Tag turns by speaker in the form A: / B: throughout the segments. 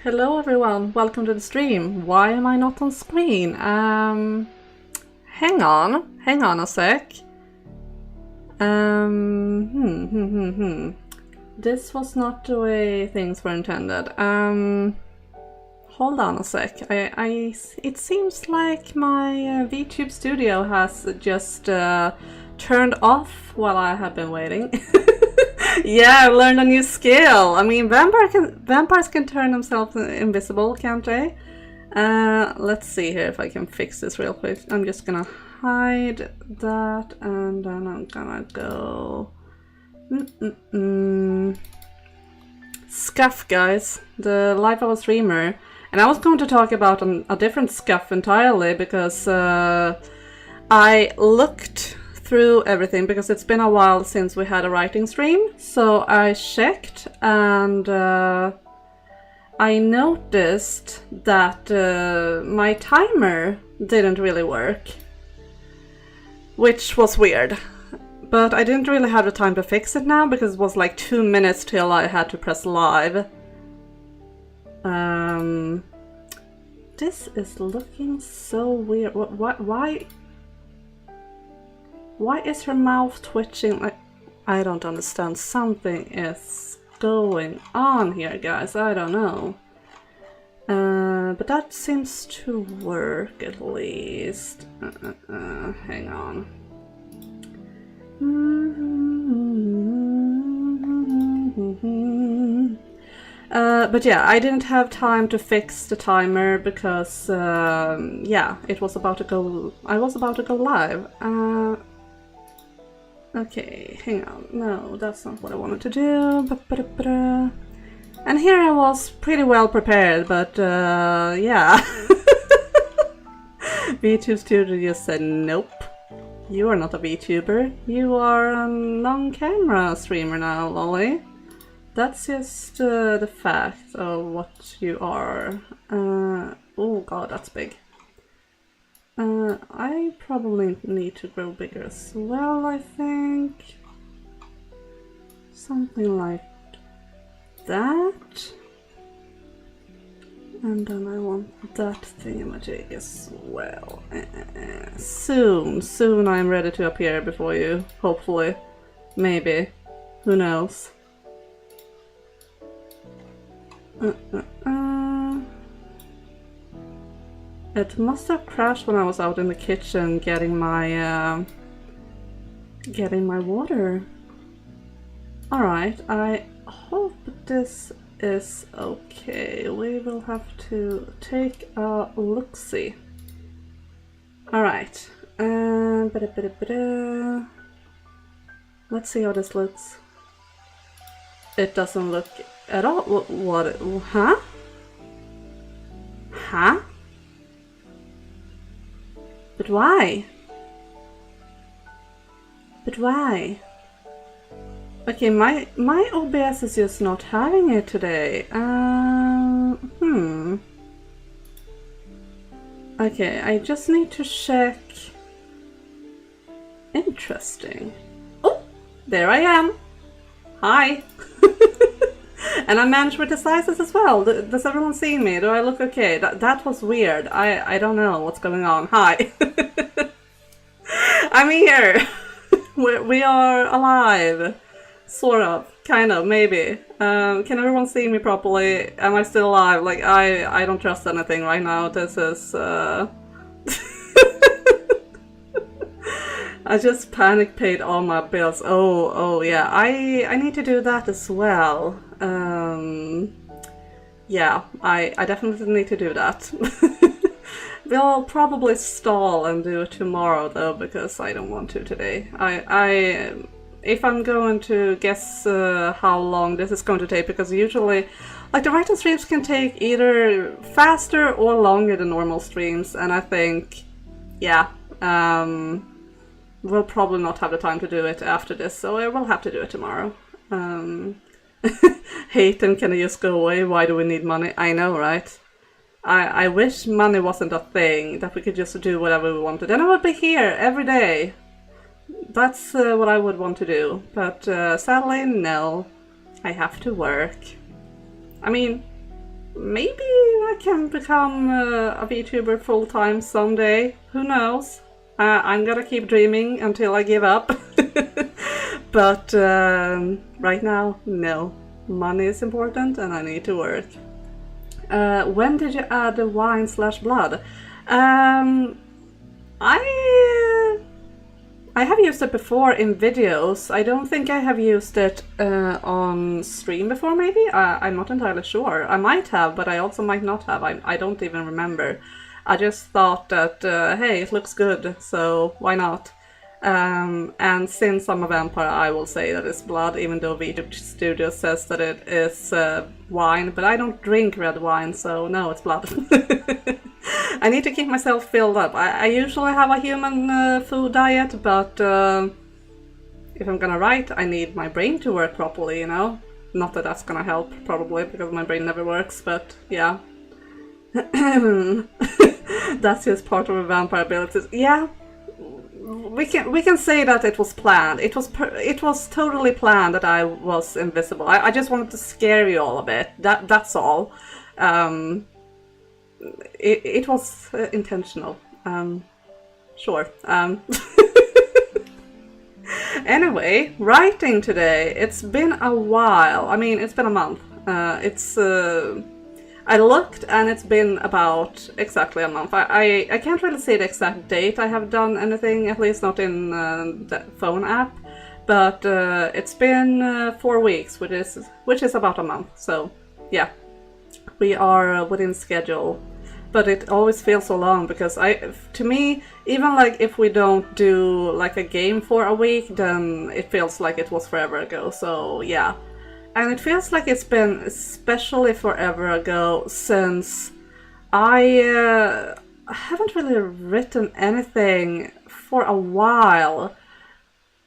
A: Hello everyone, welcome to the stream. Why am I not on screen? Hang on a sec. This was not the way things were intended. Hold on a sec. It seems like my VTube studio has just turned off while I have been waiting. Yeah, I learned a new skill. I mean, vampires can turn themselves invisible, can't they? Let's see here if I can fix this real quick. I'm just gonna hide that, and then I'm gonna go... Scuff, guys. The life of a streamer. And I was going to talk about a different scuff entirely, because I looked through everything, because it's been a while since we had a writing stream. So I checked, and I noticed that my timer didn't really work, which was weird. But I didn't really have the time to fix it now, because it was like 2 minutes till I had to press live. This is looking so weird. Why is her mouth twitching? Like, I don't understand. Something is going on here, guys. I don't know. But that seems to work at least. Hang on. But yeah, I didn't have time to fix the timer because yeah, it was about to go. I was about to go live. Okay, hang on. No, that's not what I wanted to do. And here I was pretty well prepared, but yeah. VTube Studio just said nope. You are not a VTuber. You are a non-camera streamer now, Lolly. That's just the fact of what you are. Oh god, that's big. I probably need to grow bigger as well, I think. Something like that. And then I want that thingamajig as well. Soon I'm ready to appear before you, hopefully. Maybe. Who knows? It must have crashed when I was out in the kitchen getting my water. Alright, I hope this is okay. We will have to take a look-see. Alright. Let's see how this looks. It doesn't look at all. What? Huh? Huh? But why? But why? Okay, my OBS is just not having it today. Okay, I just need to check. Interesting. Oh, there I am. Hi. And I managed with the sizes as well. Does everyone see me? Do I look okay? That was weird. I don't know what's going on. Hi. I'm here. We are alive. Sort of. Kind of. Maybe. Can everyone see me properly? Am I still alive? Like, I don't trust anything right now. This is... I just panic paid all my bills. Oh yeah, I need to do that as well. Yeah, I definitely need to do that. We'll probably stall and do it tomorrow though, because I don't want to today. If I'm going to guess how long this is going to take, because usually, like, the writing streams can take either faster or longer than normal streams, and I think, yeah, we'll probably not have the time to do it after this, so I will have to do it tomorrow. Hate and can I just go away? Why do we need money? I know, right? I wish money wasn't a thing, that we could just do whatever we wanted. Then I would be here every day. That's what I would want to do. But sadly, no. I have to work. I mean, maybe I can become a VTuber full-time someday. Who knows? I'm gonna keep dreaming until I give up. But right now, no. Money is important and I need to work. When did you add the wine/blood? I have used it before in videos. I don't think I have used it on stream before, maybe? I'm not entirely sure. I might have, but I also might not have. I don't even remember. I just thought that, hey, it looks good, so why not? And since I'm a vampire, I will say that it's blood, even though VTube Studio says that it is wine, but I don't drink red wine, so no, it's blood. I need to keep myself filled up. I usually have a human food diet, but if I'm gonna write, I need my brain to work properly, you know? Not that that's gonna help, probably, because my brain never works, but yeah. That's just part of a vampire abilities. Yeah, we can say that it was planned. It was totally planned that I was invisible. I just wanted to scare you all a bit. That's all. It was intentional. Sure. Anyway, writing today. It's been a while. I mean, it's been a month. I looked and it's been about exactly a month. I can't really say the exact date I have done anything, at least not in the phone app. But it's been 4 weeks, which is about a month. So yeah, we are within schedule. But it always feels so long because to me, even like if we don't do like a game for a week, then it feels like it was forever ago. So yeah. And it feels like it's been especially forever ago since I haven't really written anything for a while.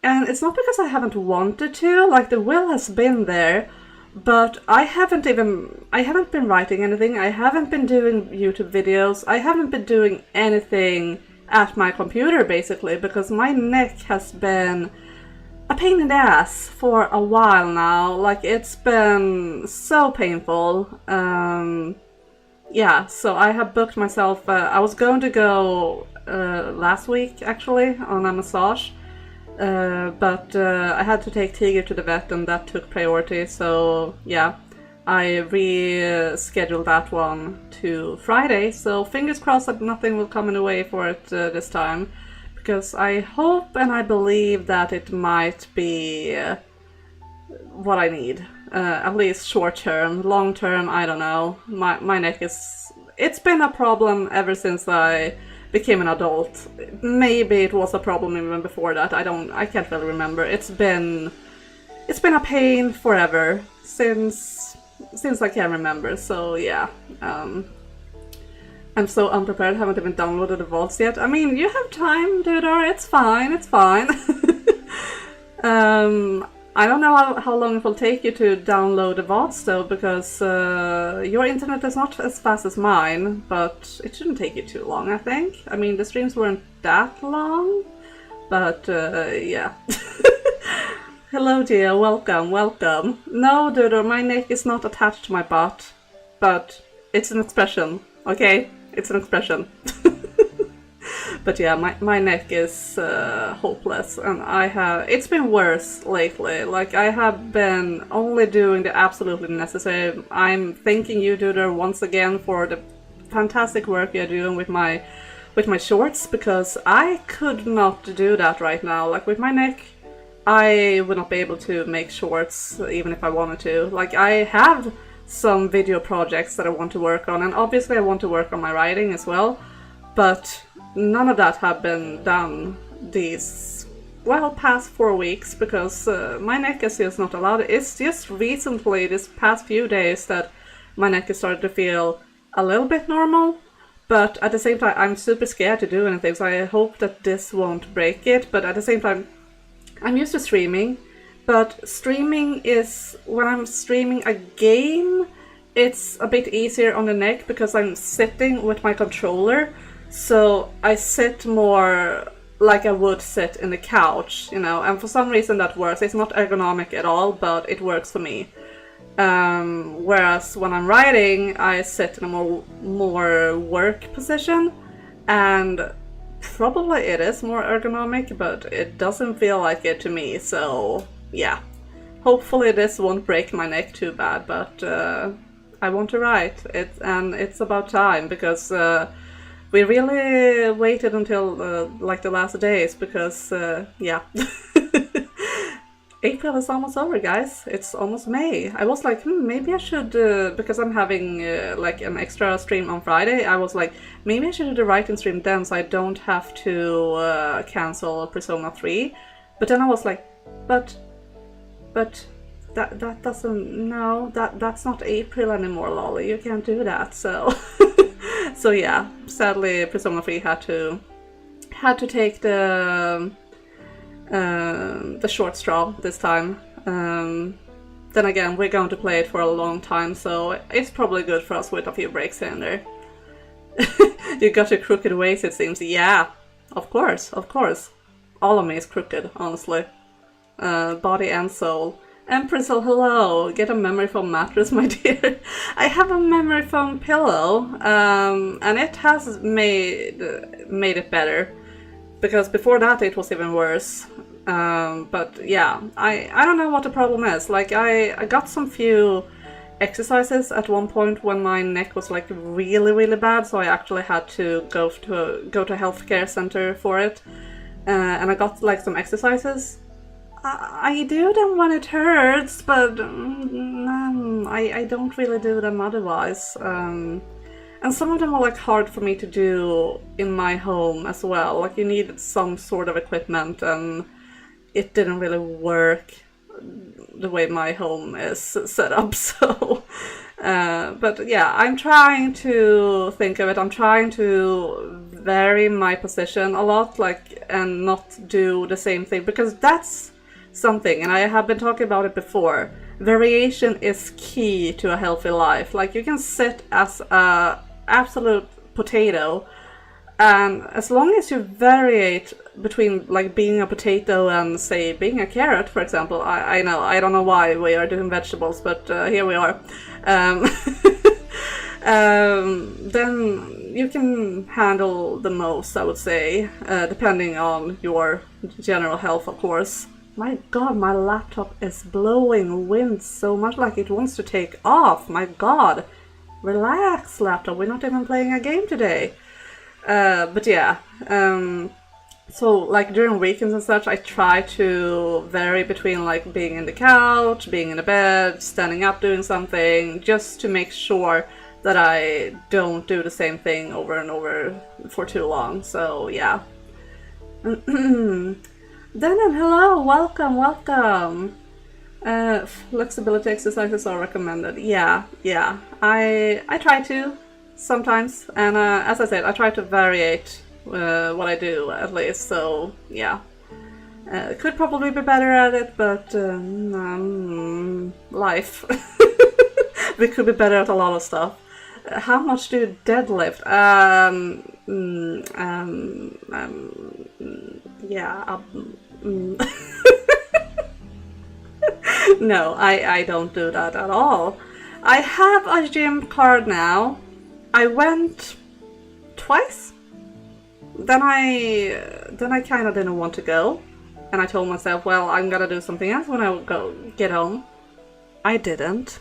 A: And it's not because I haven't wanted to, like the will has been there, but I haven't been writing anything, I haven't been doing YouTube videos, I haven't been doing anything at my computer basically, because my neck has been a pain in the ass for a while now. Like, it's been so painful. Yeah, so I have booked myself, I was going to go last week actually on a massage, but I had to take Tiger to the vet and that took priority, so yeah, I rescheduled that one to Friday, so fingers crossed that nothing will come in the way for it this time. Because I hope and I believe that it might be what I need, at least short term. Long term, I don't know. My neck it's been a problem ever since I became an adult. Maybe it was a problem even before that. I can't really remember. It's been a pain forever since I can remember. So yeah. I'm so unprepared, haven't even downloaded the VODs yet. I mean, you have time, dude, it's fine, it's fine. I don't know how long it will take you to download the VODs though, because your internet is not as fast as mine, but it shouldn't take you too long, I think. I mean, the streams weren't that long, but yeah. Hello, dear, welcome. No, dude, my neck is not attached to my butt, but it's an expression, okay? It's an expression. But yeah, my neck is hopeless, and it's been worse lately. Like, I have been only doing the absolutely necessary. I'm thanking you, Duder, once again for the fantastic work you're doing with my shorts, because I could not do that right now. Like, with my neck, I would not be able to make shorts even if I wanted to. Like, I have some video projects that I want to work on, and obviously I want to work on my writing as well, but none of that have been done these, well, past 4 weeks, because my neck is just not allowed. It's just recently, this past few days, that my neck has started to feel a little bit normal, but at the same time I'm super scared to do anything, so I hope that this won't break it. But at the same time, I'm used to streaming, but streaming is, when I'm streaming a game, it's a bit easier on the neck because I'm sitting with my controller, so I sit more like I would sit in the couch, you know, and for some reason that works. It's not ergonomic at all, but it works for me. Whereas when I'm writing, I sit in a more work position, and probably it is more ergonomic, but it doesn't feel like it to me. So yeah, hopefully this won't break my neck too bad, but I want to write it, and it's about time, because we really waited until like the last days, because yeah. April is almost over, guys. It's almost May. I was like, maybe I should, because I'm having like an extra stream on Friday, I was like, maybe I should do the writing stream then, so I don't have to cancel Persona 3. But then I was like, but that doesn't, no, that's not April anymore, Lolly. You can't do that. So, so yeah, sadly, Persona 3 had to take the short straw this time. Then again, we're going to play it for a long time, so it's probably good for us with a few breaks here and there. You got your crooked ways, it seems. Yeah, of course. All of me is crooked, honestly. Body and soul. Empressel, hello! Get a memory foam mattress, my dear. I have a memory foam pillow, and it has made it better. Because before that it was even worse. But yeah, I don't know what the problem is. Like I got some few exercises at one point when my neck was like really bad, so I actually had to go to a healthcare center for it. And I got like some exercises. I do them when it hurts, but I don't really do them otherwise. And some of them are like hard for me to do in my home as well. Like you needed some sort of equipment, and it didn't really work the way my home is set up. So, but yeah, I'm trying to think of it. I'm trying to vary my position a lot, like, and not do the same thing, because that's something, and I have been talking about it before. Variation is key to a healthy life. Like you can sit as a absolute potato, and as long as you variate between like being a potato and say being a carrot, for example, I know, I don't know why we are doing vegetables, but here we are, then you can handle the most, I would say, depending on your general health, of course. My god, my laptop is blowing wind so much, like it wants to take off. My god. Relax, laptop. We're not even playing a game today. But yeah. So like during weekends and such, I try to vary between like being in the couch, being in the bed, standing up doing something, just to make sure that I don't do the same thing over and over for too long. So yeah. Denon, hello, welcome. Flexibility exercises are recommended. Yeah. I try to sometimes, and as I said, I try to variate what I do at least. So yeah, could probably be better at it, but life. We could be better at a lot of stuff. How much do you deadlift? Yeah. No, I don't do that at all. I have a gym card now. I went twice. Then I kind of didn't want to go, and I told myself, well, I'm gonna do something else when I get home. I didn't.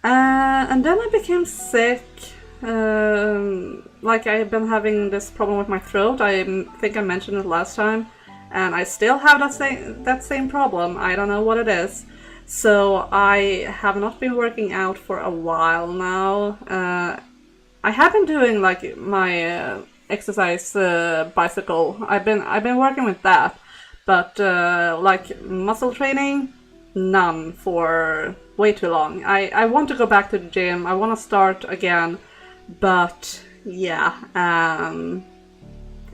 A: And then I became sick. Like I've been having this problem with my throat. I think I mentioned it last time, and I still have that same problem. I don't know what it is. So I have not been working out for a while now. I have been doing like my exercise bicycle. I've been working with that, but like muscle training, none for way too long. I want to go back to the gym. I want to start again, but yeah,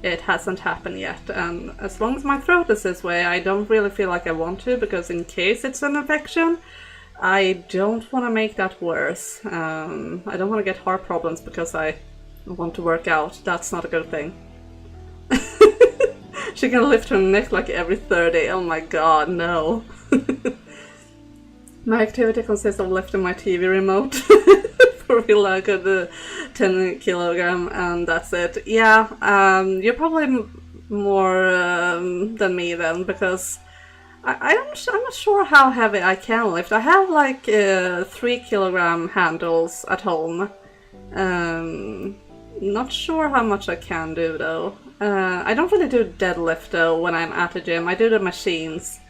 A: it hasn't happened yet. And as long as my throat is this way, I don't really feel like I want to, because in case it's an infection, I don't want to make that worse. I don't want to get heart problems because I want to work out. That's not a good thing. She can lift her neck like every 30. Oh my god, no. My activity consists of lifting my TV remote for like a good 10 kilogram, and that's it. Yeah, you're probably more than me then, because I'm not sure how heavy I can lift. I have like 3 kilogram handles at home. Not sure how much I can do though. I don't really do deadlift though when I'm at the gym. I do the machines.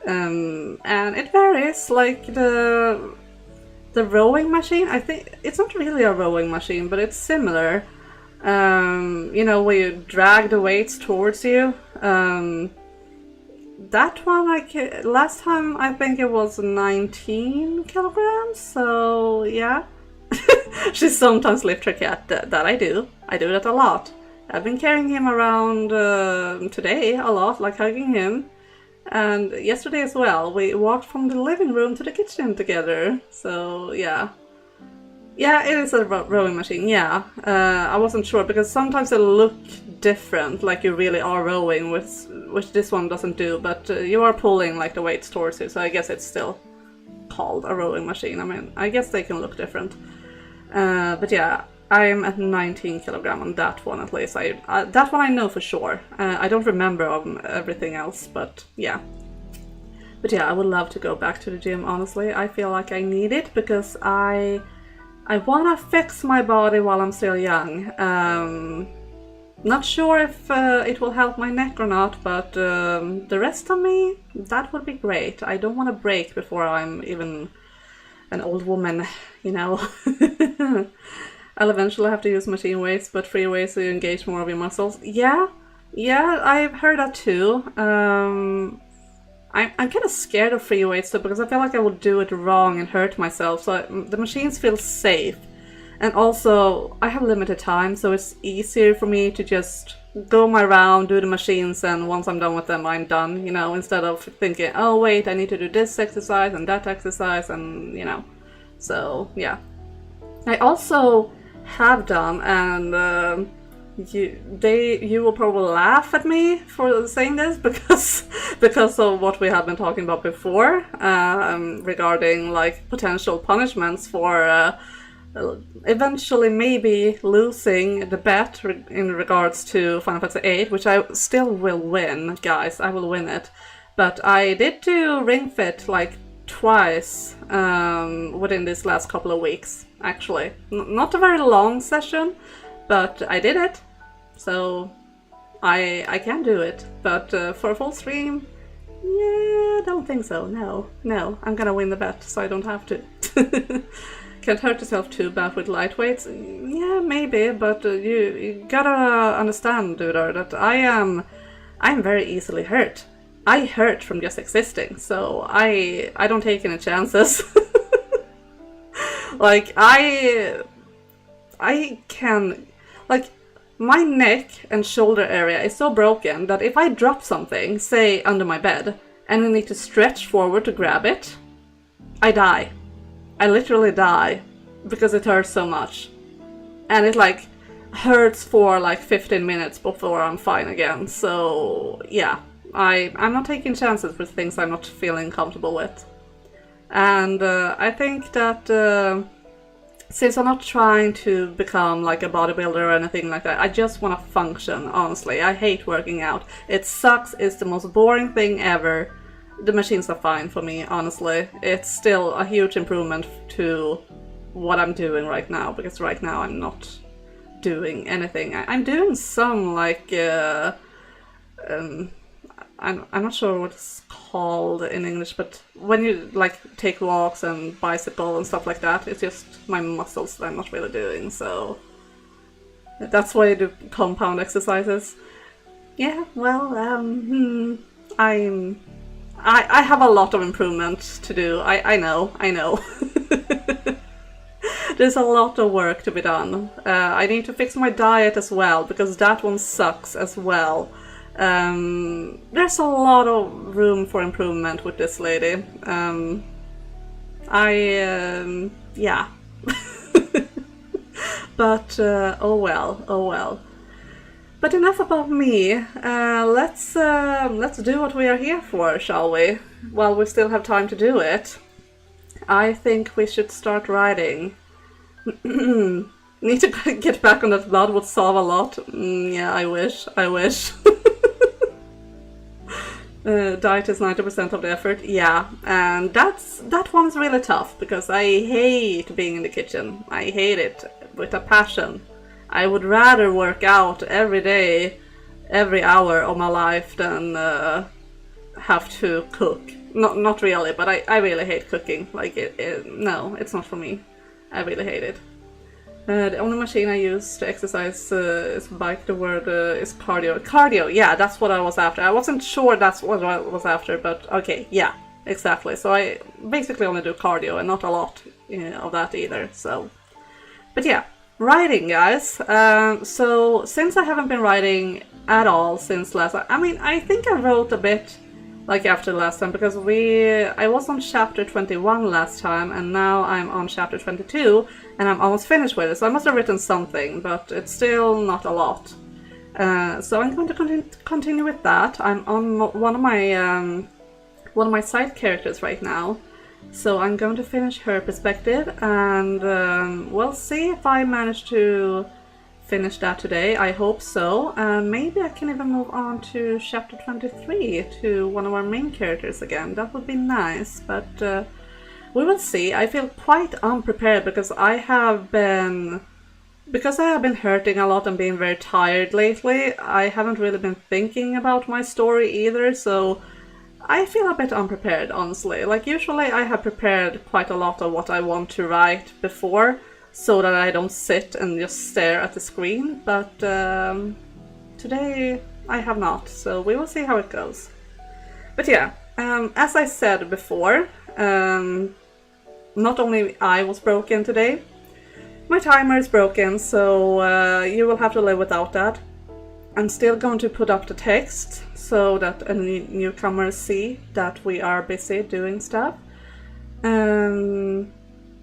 A: And it varies, like the rowing machine. I think it's not really a rowing machine, but it's similar. You know, where you drag the weights towards you. That one, last time I think it was 19 kilograms, so yeah. She sometimes lifts her cat, that I do. I do that a lot. I've been carrying him around today a lot, like hugging him. And yesterday as well, we walked from the living room to the kitchen together. So yeah. Yeah, it is a rowing machine, yeah. I wasn't sure, because sometimes they look different, like you really are rowing, which this one doesn't do, but you are pulling like the weights towards you, so I guess it's still called a rowing machine. I mean, I guess they can look different. But yeah, I'm at 19 kilogram on that one at least. That one I know for sure. I don't remember everything else, but yeah. But yeah, I would love to go back to the gym, honestly. I feel like I need it, because I want to fix my body while I'm still young. Not sure if it will help my neck or not, but the rest of me, that would be great. I don't want to break before I'm even an old woman, you know. I'll eventually have to use machine weights, but free weights so you engage more of your muscles. Yeah, I've heard that too. I'm kind of scared of free weights though, because I feel like I would do it wrong and hurt myself. So the machines feel safe. And also, I have limited time, so it's easier for me to just go my round, do the machines, and once I'm done with them, I'm done, you know, instead of thinking, oh wait, I need to do this exercise and that exercise, and, you know. So, yeah. I also have done, and you will probably laugh at me for saying this, because of what we have been talking about before, regarding like potential punishments for eventually maybe losing the bet in regards to Final Fantasy VIII, which I still will win, guys. I will win it. But I did do Ring Fit like twice within this last couple of weeks, actually. Not a very long session, but I did it. So I can do it. But for a full stream, yeah, I don't think so. No, I'm gonna win the bet, so I don't have to. Can't hurt yourself too bad with lightweights. Yeah, maybe, but you gotta understand, Dudar, that I'm very easily hurt. I hurt from just existing, so I don't take any chances. Like I can, like, my neck and shoulder area is so broken that if I drop something, say under my bed, and I need to stretch forward to grab it, I die. I literally die because it hurts so much. And it like hurts for like 15 minutes before I'm fine again. So yeah, I'm not taking chances with things I'm not feeling comfortable with. And I think that since I'm not trying to become like a bodybuilder or anything like that, I just want to function, honestly. I hate working out. It sucks, it's the most boring thing ever. The machines are fine for me, honestly. It's still a huge improvement to what I'm doing right now, because right now I'm not doing anything. I'm doing some like I'm not sure what it's called in English, but when you like take walks and bicycle and stuff like that, it's just my muscles that I'm not really doing, so that's why I do compound exercises. Yeah, well, I have a lot of improvement to do. I know. There's a lot of work to be done. I need to fix my diet as well, because that one sucks as well. There's a lot of room for improvement with this lady. Yeah. But, oh well. But enough about me. Let's do what we are here for, shall we? While we still have time to do it. I think we should start writing. Need to get back on that. Blood would solve a lot. Yeah, I wish. Diet is 90% of the effort. Yeah, and that one's really tough because I hate being in the kitchen. I hate it with a passion. I would rather work out every day, every hour of my life than have to cook. Not really, but I really hate cooking. Like no, it's not for me. I really hate it. The only machine I use to exercise is bike. The word is cardio. Cardio, yeah, that's what I was after. I wasn't sure that's what I was after, but okay, yeah, exactly. So I basically only do cardio and not a lot of that either. So, but yeah, writing, guys. So since I haven't been writing at all since last, I mean, I think I wrote a bit like after last time because I was on chapter 21 last time and now I'm on chapter 22 and I'm almost finished with it, so I must have written something, but it's still not a lot. So I'm going to continue with that. I'm on one of my side characters right now, so I'm going to finish her perspective and we'll see if I manage to finish that today. I hope so. Maybe I can even move on to chapter 23 to one of our main characters again. That would be nice, but we will see. I feel quite unprepared because I have been hurting a lot and being very tired lately. I haven't really been thinking about my story either, so I feel a bit unprepared, honestly. Like usually I have prepared quite a lot of what I want to write before, so that I don't sit and just stare at the screen, but today I have not, so we will see how it goes. But yeah, as I said before, not only I was broken today, my timer is broken, so you will have to live without that. I'm still going to put up the text so that any newcomers see that we are busy doing stuff.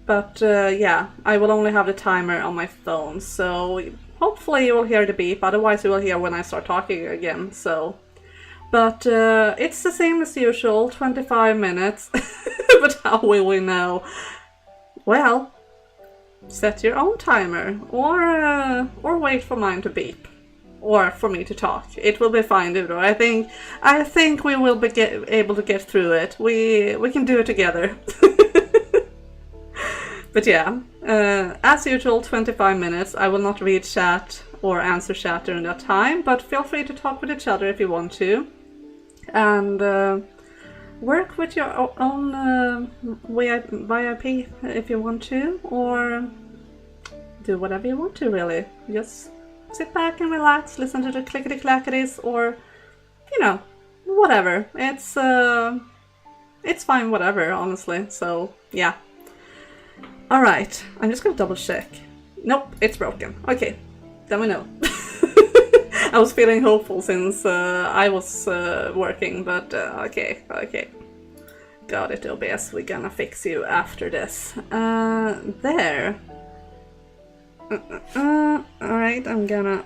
A: But yeah, I will only have the timer on my phone, so hopefully you will hear the beep, otherwise you will hear when I start talking again, so. But it's the same as usual, 25 minutes, but how will we know? Well, set your own timer, or wait for mine to beep, or for me to talk. It will be fine, Dudo. I think we will be able to get through it. We can do it together. But yeah, as usual, 25 minutes. I will not read chat or answer chat during that time, but feel free to talk with each other if you want to. And work with your own VIP if you want to, or do whatever you want to, really. Just sit back and relax, listen to the clickety-clackities, or, you know, whatever. It's fine, whatever, honestly, so yeah. Alright, I'm just gonna double check. Nope, it's broken. Okay, then we know. I was feeling hopeful since I was working, but okay. Got it, OBS, we're gonna fix you after this. There. Alright, I'm gonna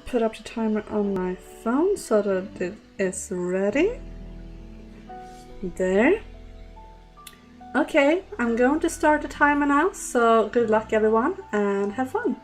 A: put up the timer on my phone so that it is ready. There. Okay, I'm going to start the timer now, so good luck everyone and have fun!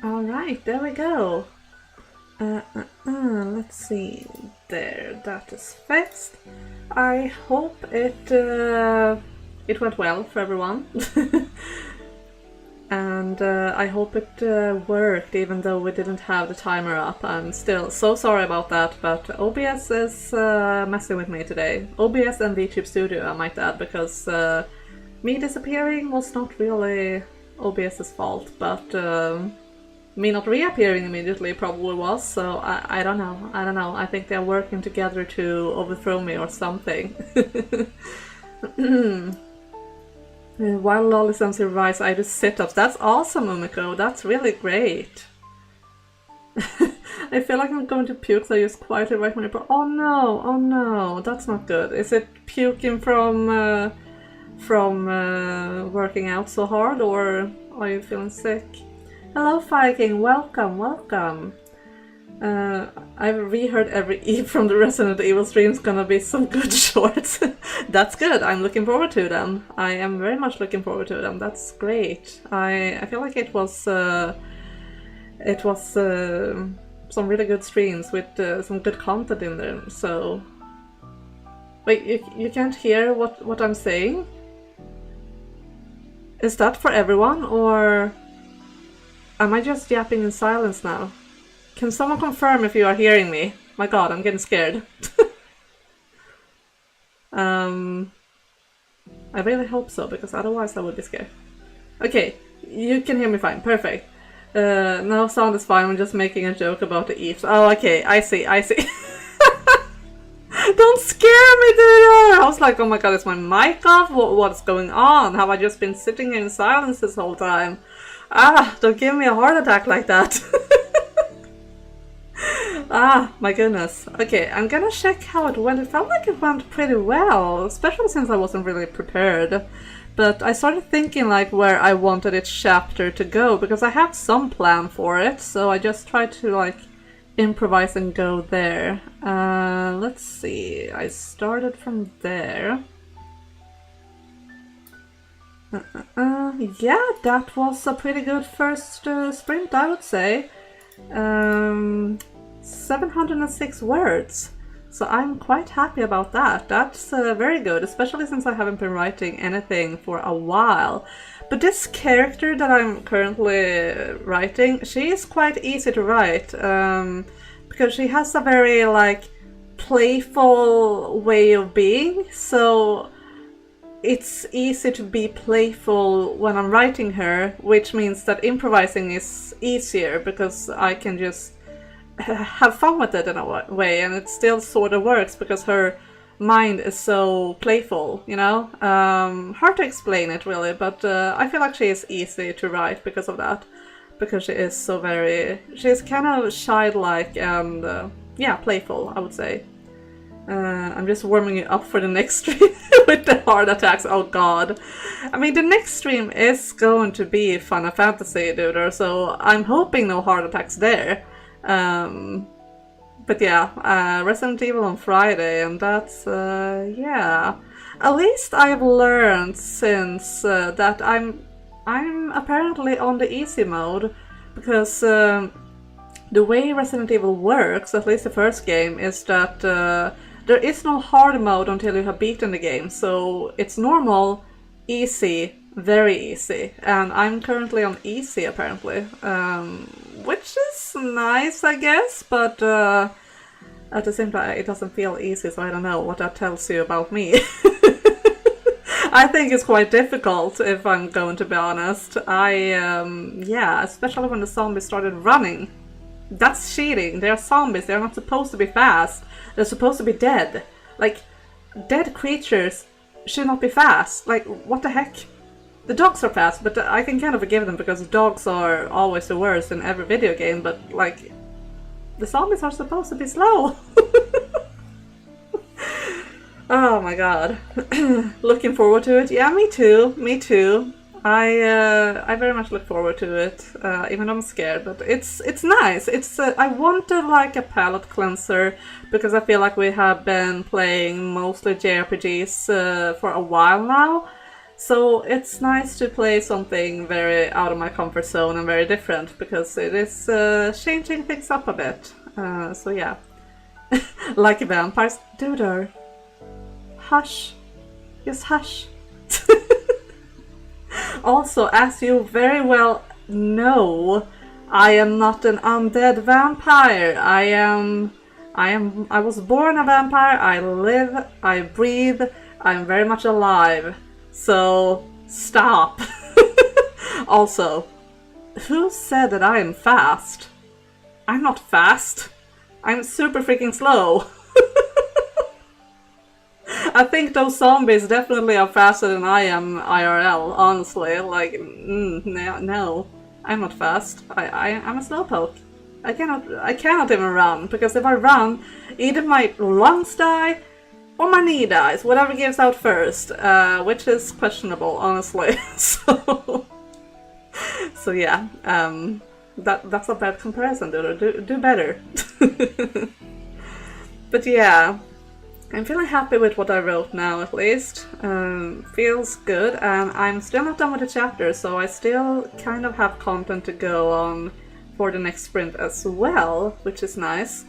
A: Alright, there we go. Let's see. There, that is fixed. I hope it went well for everyone. And I hope it worked, even though we didn't have the timer up. I'm still so sorry about that, but OBS is messing with me today. OBS and VTube Studio, I might add, because me disappearing was not really OBS's fault, but me not reappearing immediately probably was, so I don't know. I think they're working together to overthrow me or something. While Lollism survives, I do sit-ups. That's awesome, Umiko. That's really great. I feel like I'm going to puke, so I just quietly write my... Oh no, that's not good. Is it puking from working out so hard, or are you feeling sick? Hello, Viking. Welcome. I've reheard every Eve from the Resident Evil streams. Gonna be some good shorts. That's good. I'm looking forward to them. I am very much looking forward to them. That's great. I feel like it was some really good streams with some good content in there. So wait, you can't hear what I'm saying? Is that for everyone, or am I just yapping in silence now? Can someone confirm if you are hearing me? My god, I'm getting scared. I really hope so, because otherwise I would be scared. Okay, you can hear me fine. Perfect. No, sound is fine. I'm just making a joke about the eaves. Oh, okay. I see. Don't scare me, dude! I was like, oh my god, is my mic off? What's going on? Have I just been sitting here in silence this whole time? Don't give me a heart attack like that. My goodness. Okay, I'm gonna check how it went. It felt like it went pretty well, especially since I wasn't really prepared. But I started thinking like where I wanted each chapter to go, because I have some plan for it, so I just tried to like improvise and go there. Let's see, I started from there. Yeah, that was a pretty good first sprint, I would say. 706 words, so I'm quite happy about that. That's very good, especially since I haven't been writing anything for a while. But this character that I'm currently writing, she is quite easy to write, because she has a very like playful way of being, so it's easy to be playful when I'm writing her, which means that improvising is easier because I can just have fun with it in a way, and it still sort of works because her mind is so playful, you know? Hard to explain it really, but I feel like she is easy to write because of that, because she is so she's kind of childlike and yeah, playful, I would say. I'm just warming it up for the next stream with the heart attacks. Oh god. I mean, the next stream is going to be Final Fantasy, dude, so I'm hoping no heart attacks there. But yeah, Resident Evil on Friday, and that's, yeah. At least I've learned since that I'm apparently on the easy mode, because the way Resident Evil works, at least the first game, is that there is no hard mode until you have beaten the game, so it's normal, easy, very easy, and I'm currently on easy apparently, which is nice, I guess, but at the same time it doesn't feel easy, so I don't know what that tells you about me. I think it's quite difficult, if I'm going to be honest. Yeah, especially when the zombies started running. That's cheating. They're zombies, they're not supposed to be fast. They're supposed to be dead. Like, dead creatures should not be fast. Like, what the heck? The dogs are fast, but I can kind of forgive them because dogs are always the worst in every video game, but like, the zombies are supposed to be slow. Oh my god. Looking forward to it. Yeah, me too. I very much look forward to it, even though I'm scared, but it's nice. It's I wanted like a palate cleanser, because I feel like we have been playing mostly JRPGs for a while now, So it's nice to play something very out of my comfort zone and very different, because it is changing things up a bit. So yeah. Like vampires. Duder. Hush. Just hush. Also, as you very well know, I am not an undead vampire. I was born a vampire. I live, I breathe, I'm very much alive. So, stop. Also, who said that I am fast? I'm not fast. I'm super freaking slow. I think those zombies definitely are faster than I am IRL, honestly. Like, no, I'm not fast. I'm a slowpoke. I cannot even run, because if I run, either my lungs die or my knee dies, whatever gives out first, which is questionable, honestly. So yeah, that's a bad comparison, do better. But yeah. I'm feeling happy with what I wrote now, at least. Feels good, and I'm still not done with the chapter, so I still kind of have content to go on for the next sprint as well, which is nice.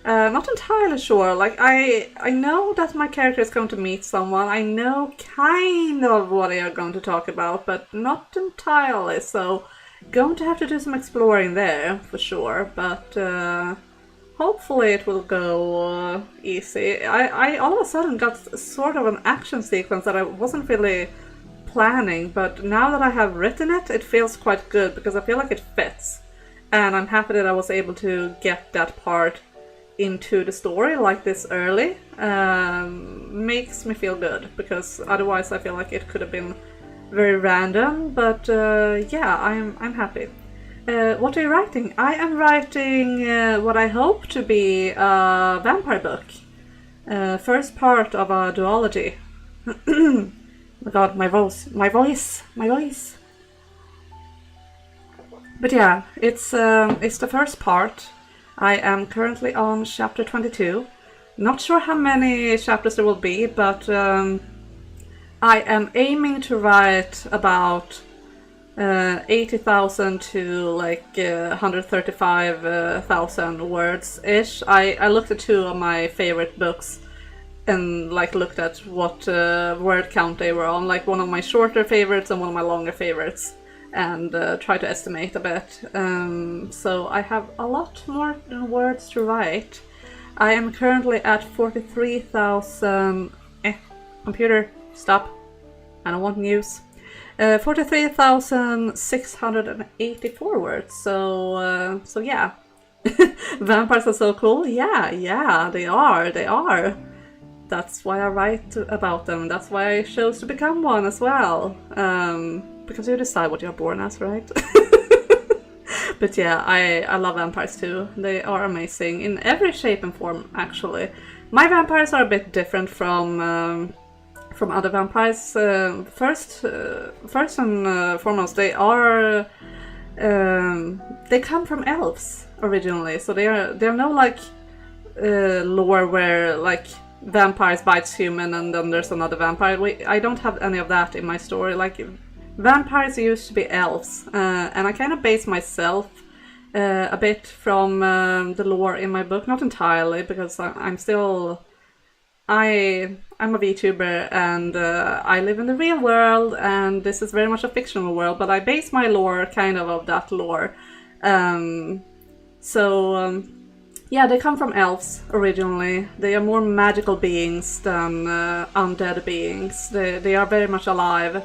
A: Not entirely sure, like I know that my character is going to meet someone, I know kind of what they are going to talk about, but not entirely, so going to have to do some exploring there, for sure, but hopefully it will go easy. I all of a sudden got sort of an action sequence that I wasn't really planning, but now that I have written it, it feels quite good because I feel like it fits. And I'm happy that I was able to get that part into the story like this early. Makes me feel good, because otherwise I feel like it could have been very random, but yeah, I'm happy. What are you writing? I am writing what I hope to be a vampire book. First part of a duology. Oh my god, my voice. But yeah, it's the first part. I am currently on chapter 22. Not sure how many chapters there will be, but I am aiming to write about 80,000 to like 135,000 words ish. I looked at two of my favorite books and like looked at what word count they were on, like one of my shorter favorites and one of my longer favorites, and try to estimate a bit. So I have a lot more words to write. I am currently at 43,000. Computer, stop. I don't want news. 43,684 words, so yeah. Vampires are so cool? Yeah, they are. That's why I write about them, that's why I chose to become one as well. Because you decide what you're born as, right? But yeah, I love vampires too. They are amazing in every shape and form, actually. My vampires are a bit different from other vampires. First and foremost, they come from elves originally, so they're no like lore where like vampires bites human and then there's another vampire. I don't have any of that in my story. Like vampires used to be elves, and I kind of base myself a bit from the lore in my book, not entirely, because I'm a VTuber and I live in the real world, and this is very much a fictional world, but I base my lore kind of that lore. Yeah, they come from elves originally. They are more magical beings than undead beings. They are very much alive.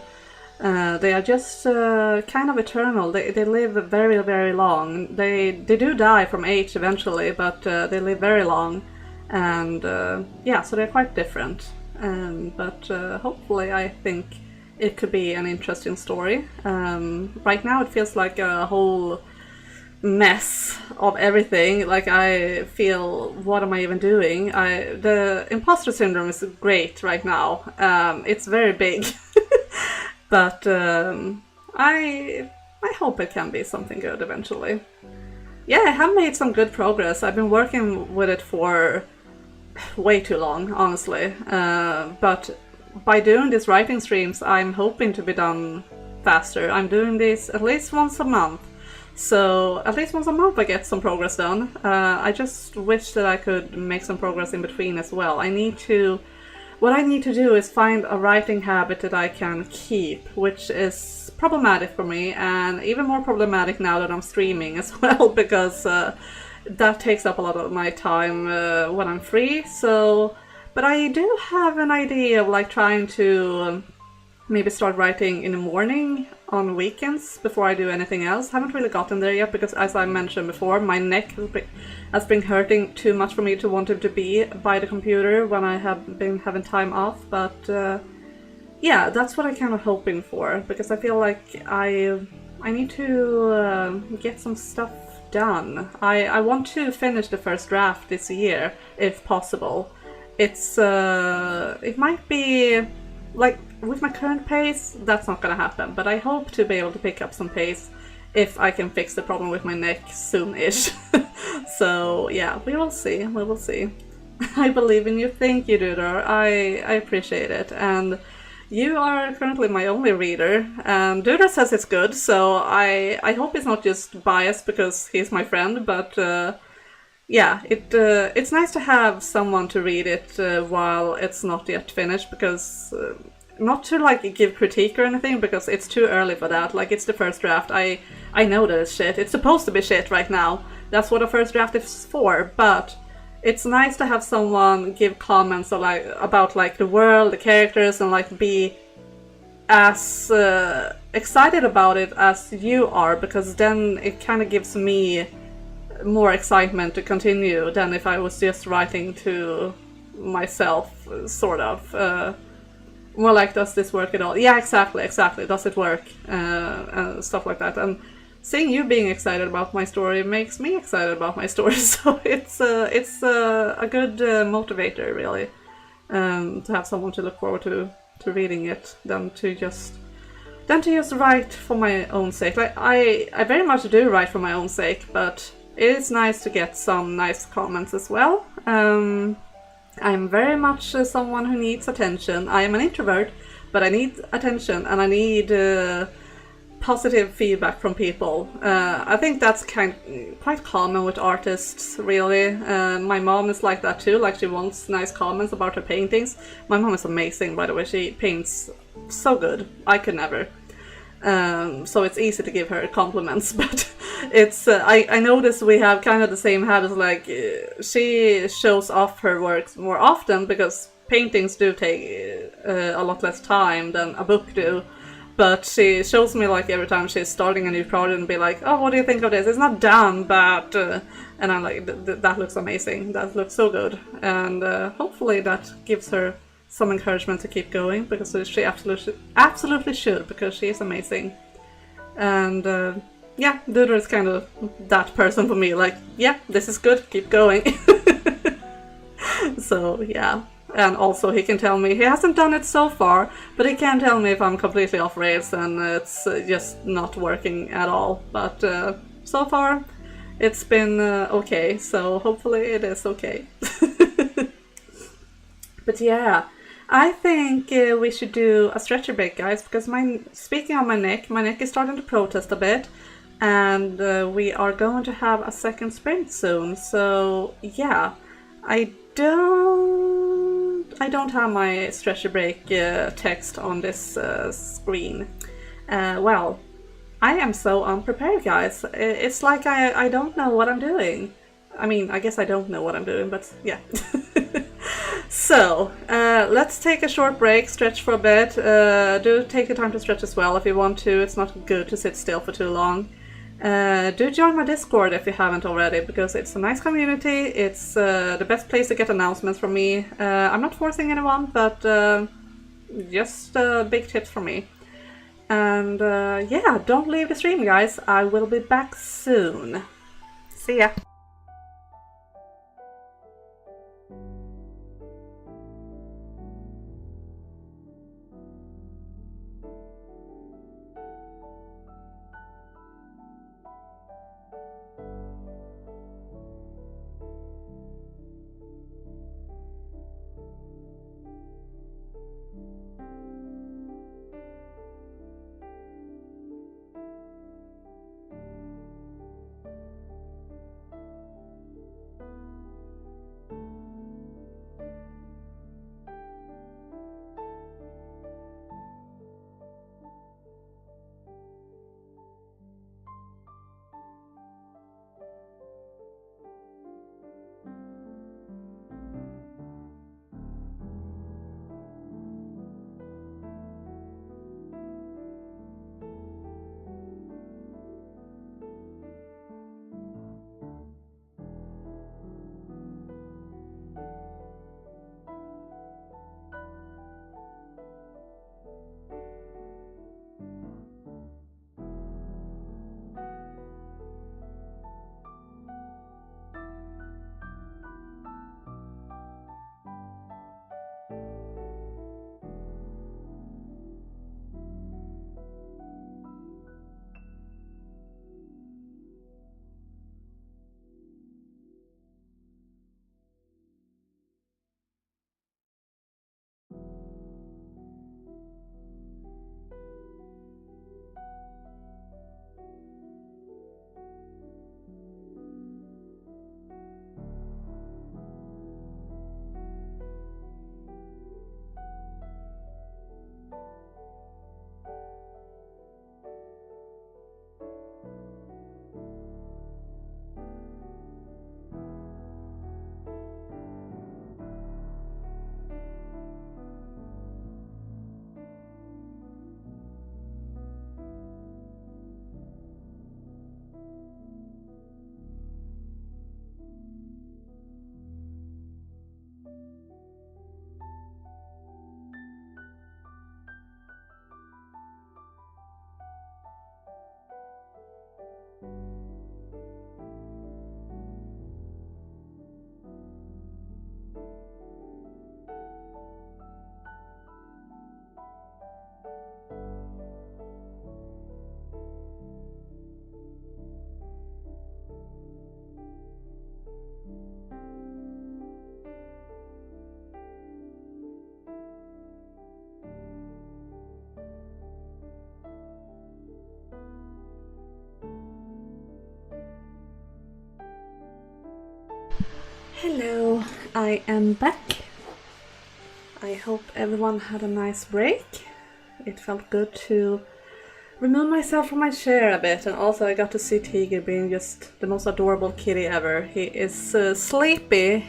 A: They are just kind of eternal. They live very, very long. They do die from age eventually, but they live very long. And yeah, so they're quite different. But hopefully I think it could be an interesting story. Right now it feels like a whole mess of everything. Like I feel, what am I even doing? The imposter syndrome is great right now. It's very big. But I hope it can be something good eventually. Yeah, I have made some good progress. I've been working with it for way too long, honestly. But by doing these writing streams, I'm hoping to be done faster. I'm doing this at least once a month. So at least once a month I get some progress done. I just wish that I could make some progress in between as well. What I need to do is find a writing habit that I can keep, which is problematic for me, and even more problematic now that I'm streaming as well, because that takes up a lot of my time when I'm free. So, but I do have an idea of like trying to maybe start writing in the morning on weekends before I do anything else. Haven't really gotten there yet because, as I mentioned before, my neck has been hurting too much for me to want it to be by the computer when I have been having time off. But yeah, that's what I'm kind of hoping for, because I feel like I need to get some stuff done. I want to finish the first draft this year if possible. It might be like, with my current pace, that's not gonna happen, but I hope to be able to pick up some pace if I can fix the problem with my neck soon-ish. So yeah, we will see, we will see. I believe in you. Thank you, Dudor. I appreciate it, and you are currently my only reader, and Dudor says it's good, so I hope it's not just biased because he's my friend, but yeah, it's nice to have someone to read it while it's not yet finished, because not to like give critique or anything, because it's too early for that. Like, it's the first draft. I know that it's shit. It's supposed to be shit right now. That's what a first draft is for. But it's nice to have someone give comments about like the world, the characters, and like be as excited about it as you are, because then it kind of gives me more excitement to continue than if I was just writing to myself, sort of. More like, does this work at all? Yeah, exactly. Does it work? And stuff like that. And seeing you being excited about my story makes me excited about my story. So it's a good motivator, really, to have someone to look forward to reading it, than to just write for my own sake. Like, I very much do write for my own sake, but it is nice to get some nice comments as well. I'm very much someone who needs attention. I am an introvert, but I need attention, and I need positive feedback from people. I think that's quite common with artists, really. My mom is like that too. Like, she wants nice comments about her paintings. My mom is amazing, by the way. She paints so good. I could never. So it's easy to give her compliments, but it's I notice we have kind of the same habits. Like, she shows off her works more often, because paintings do take a lot less time than a book do. But she shows me, like, every time she's starting a new project, and be like, oh, what do you think of this? It's not done, but and I'm like, that looks amazing, that looks so good. And hopefully that gives her some encouragement to keep going, because she absolutely should, because she is amazing. And yeah, Dudor is kind of that person for me. Like, yeah, this is good, keep going. So yeah, and also he can tell me, he hasn't done it so far, but he can tell me if I'm completely off rails and it's just not working at all. But so far it's been okay, so hopefully it is okay. But yeah, I think we should do a stretcher break, guys, because speaking of my neck is starting to protest a bit, and we are going to have a second sprint soon. So yeah, I don't have my stretcher break text on this screen. Well, I am so unprepared, guys. It's like I don't know what I'm doing. I mean, I guess I don't know what I'm doing, but yeah. So, let's take a short break, stretch for a bit. Do take the time to stretch as well if you want to. It's not good to sit still for too long. Do join my Discord if you haven't already, because it's a nice community. It's the best place to get announcements from me. I'm not forcing anyone, but just big tips from me. And yeah, don't leave the stream, guys. I will be back soon. See ya. I am back. I hope everyone had a nice break. It felt good to remove myself from my chair a bit, and also I got to see Tiger being just the most adorable kitty ever. He is sleepy.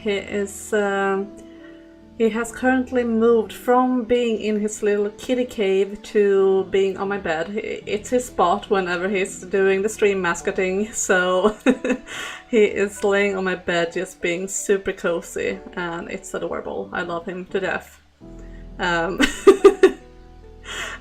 A: He has currently moved from being in his little kitty cave to being on my bed. It's his spot whenever he's doing the stream mascoting, so he is laying on my bed just being super cozy, and it's adorable. I love him to death.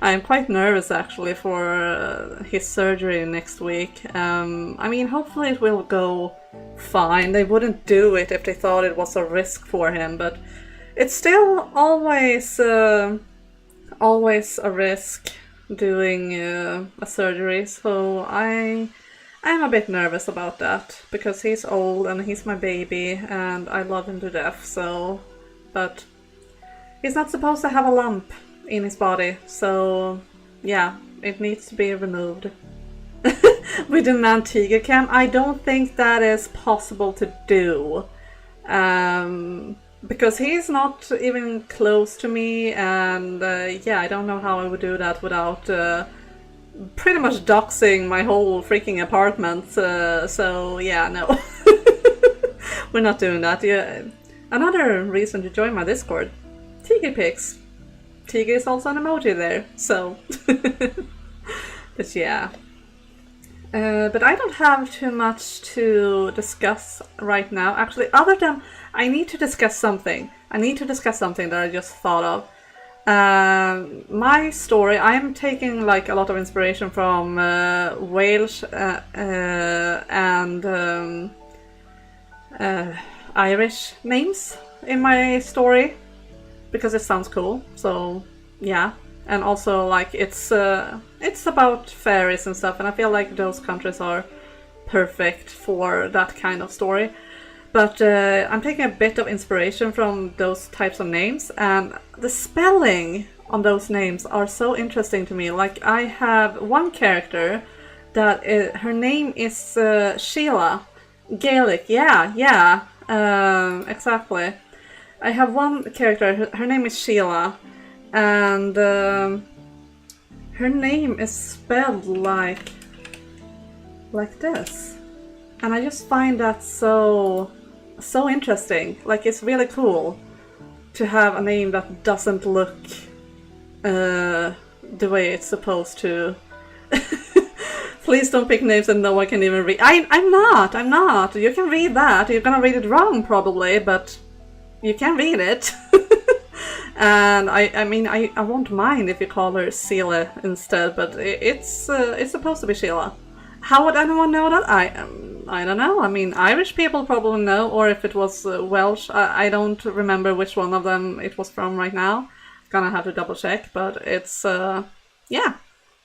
A: I'm quite nervous actually for his surgery next week. I mean, hopefully it will go fine. They wouldn't do it if they thought it was a risk for him, but it's still always a risk doing a surgery, so I'm a bit nervous about that because he's old and he's my baby and I love him to death. So, but he's not supposed to have a lump in his body, so yeah, it needs to be removed. With the man-tiger cam, I don't think that is possible to do. Because he's not even close to me, and yeah, I don't know how I would do that without pretty much doxing my whole freaking apartment. So yeah, no. We're not doing that. Yeah. Another reason to join my Discord, Tiger pics. Tiger is also an emoji there, so. But yeah. But I don't have too much to discuss right now. Actually, other than I need to discuss something. I need to discuss something that I just thought of. My story, I'm taking like a lot of inspiration from Welsh and Irish names in my story because it sounds cool. So yeah. And also, like, it's about fairies and stuff, and I feel like those countries are perfect for that kind of story. But I'm taking a bit of inspiration from those types of names, and the spelling on those names are so interesting to me. Like, I have one character that her name is Sheila. Gaelic, yeah, exactly. I have one character, her name is Sheila. And her name is spelled like this, and I just find that so interesting. Like, it's really cool to have a name that doesn't look the way it's supposed to. Please don't pick names that no one can even read. I'm not. You can read that. You're gonna read it wrong probably, but you can read it. And I mean, I won't mind if you call her Sheila instead, but it's supposed to be Sheila. How would anyone know that? I don't know. I mean, Irish people probably know, or if it was Welsh, I don't remember which one of them it was from right now. Gonna have to double check, but it's yeah.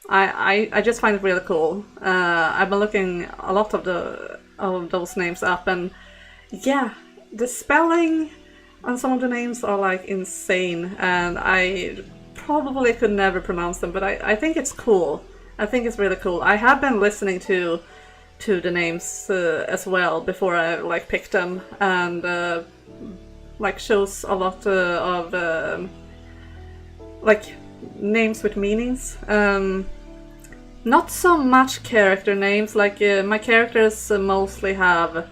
A: I just find it really cool. I've been looking a lot of those names up, and yeah, the spelling and some of the names are like insane, and I probably could never pronounce them, but I think it's cool. I think it's really cool. I have been listening to the names as well before I like picked them, and like shows a lot of like names with meanings. Not so much character names. Like my characters mostly have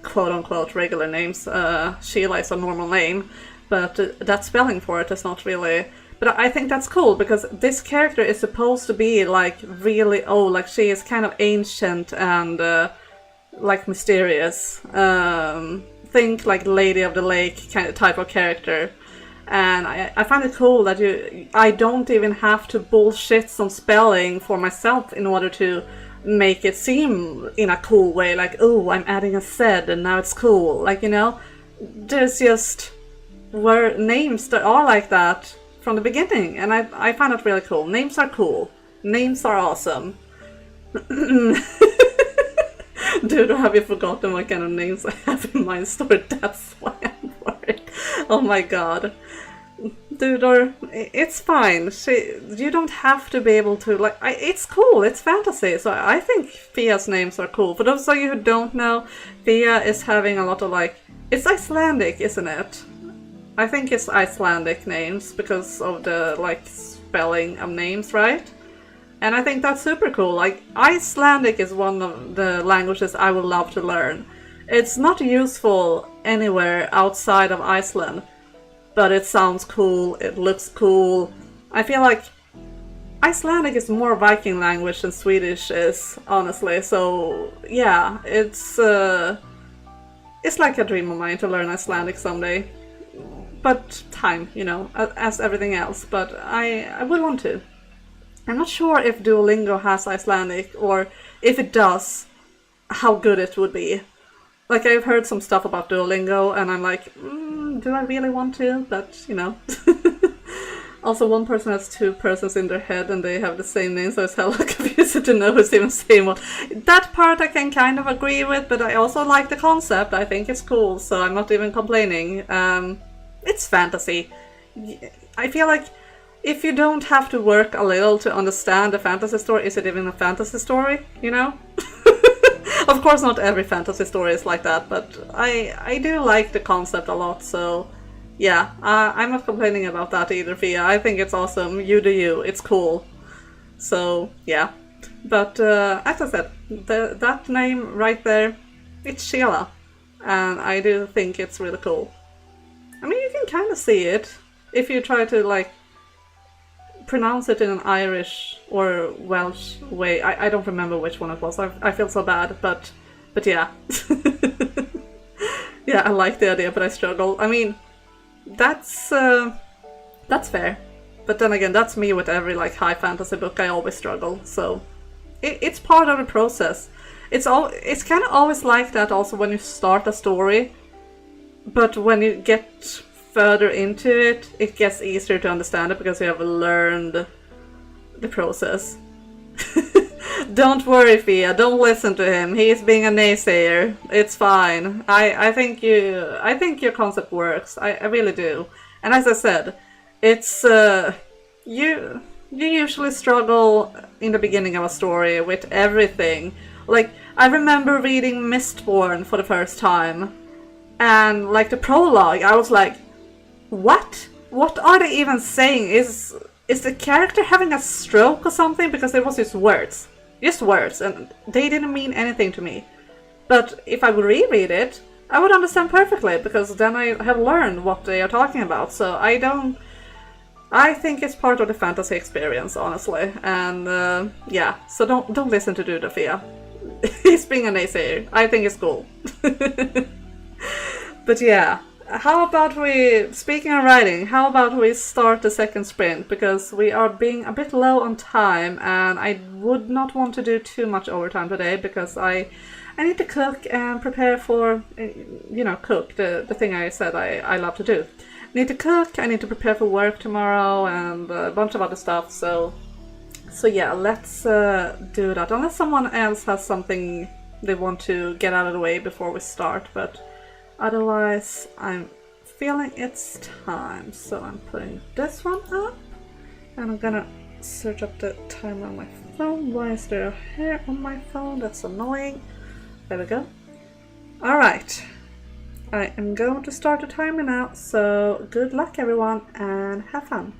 A: quote-unquote regular names. Sheila is a normal name, but that spelling for it is not really. But I think that's cool because this character is supposed to be like really old, like she is kind of ancient and like mysterious. Think like Lady of the Lake kind of type of character. And I find it cool that I don't even have to bullshit some spelling for myself in order to make it seem in a cool way, like, oh, I'm adding a Z and now it's cool. Like, you know, there's just names that are like that from the beginning, and I find it really cool. Names are cool. Names are awesome. Dude, have you forgotten what kind of names I have in my story? That's why I'm worried. Oh my god. dude, or it's fine. You don't have to be able to, like, it's cool, it's fantasy, so I think Fia's names are cool. For those of you who don't know, Fia is having a lot of, like, it's Icelandic, isn't it? I think it's Icelandic names because of the, like, spelling of names, right? And I think that's super cool. Like, Icelandic is one of the languages I would love to learn. It's not useful anywhere outside of Iceland, but it sounds cool, it looks cool. I feel like Icelandic is more Viking language than Swedish is, honestly. So yeah, it's like a dream of mine to learn Icelandic someday. But time, you know, as everything else. But I would want to. I'm not sure if Duolingo has Icelandic, or if it does, how good it would be. Like, I've heard some stuff about Duolingo, and I'm like, do I really want to? But, you know. Also, one person has two persons in their head, and they have the same name, so it's hella confusing to know who's even saying what. That part I can kind of agree with, but I also like the concept. I think it's cool, so I'm not even complaining. It's fantasy. I feel like if you don't have to work a little to understand a fantasy story, is it even a fantasy story, you know? Of course not every fantasy story is like that, but I do like the concept a lot, so yeah, I'm not complaining about that either, Fia. I think it's awesome. You do you. It's cool. So yeah. But as I said, that name right there, it's Sheila. And I do think it's really cool. I mean, you can kind of see it if you try to, like, pronounce it in an Irish or Welsh way. I don't remember which one it was. I feel so bad, but yeah. Yeah, I like the idea, but I struggle. I mean, that's fair. But then again, that's me with every, like, high fantasy book. I always struggle, so it's part of the process. It's kind of always like that also when you start a story, but when you get further into it, it gets easier to understand it because you have learned the process. Don't worry, Fia. Don't listen to him. He is being a naysayer. It's fine. I think your concept works. I really do. And as I said, it's you usually struggle in the beginning of a story with everything. Like, I remember reading Mistborn for the first time, and like the prologue, I was like, what? What are they even saying? Is the character having a stroke or something? Because it was just words, and they didn't mean anything to me. But if I would reread it, I would understand perfectly, because then I have learned what they are talking about. So I think it's part of the fantasy experience, honestly. And yeah, so don't listen to Duda, Fia. He's being a naysayer. I think it's cool. But yeah, how about speaking of writing, how about we start the second sprint? Because we are being a bit low on time, and I would not want to do too much overtime today, because I need to cook and prepare for, cook, the thing I said I love to do. I need to cook, I need to prepare for work tomorrow, and a bunch of other stuff, so yeah, let's do that. Unless someone else has something they want to get out of the way before we start, but otherwise I'm feeling it's time. So I'm putting this one up, and I'm gonna search up the timer on my phone. Why is there a hair on my phone? That's annoying. There we go. Alright, I am going to start the timer now, so good luck everyone and have fun.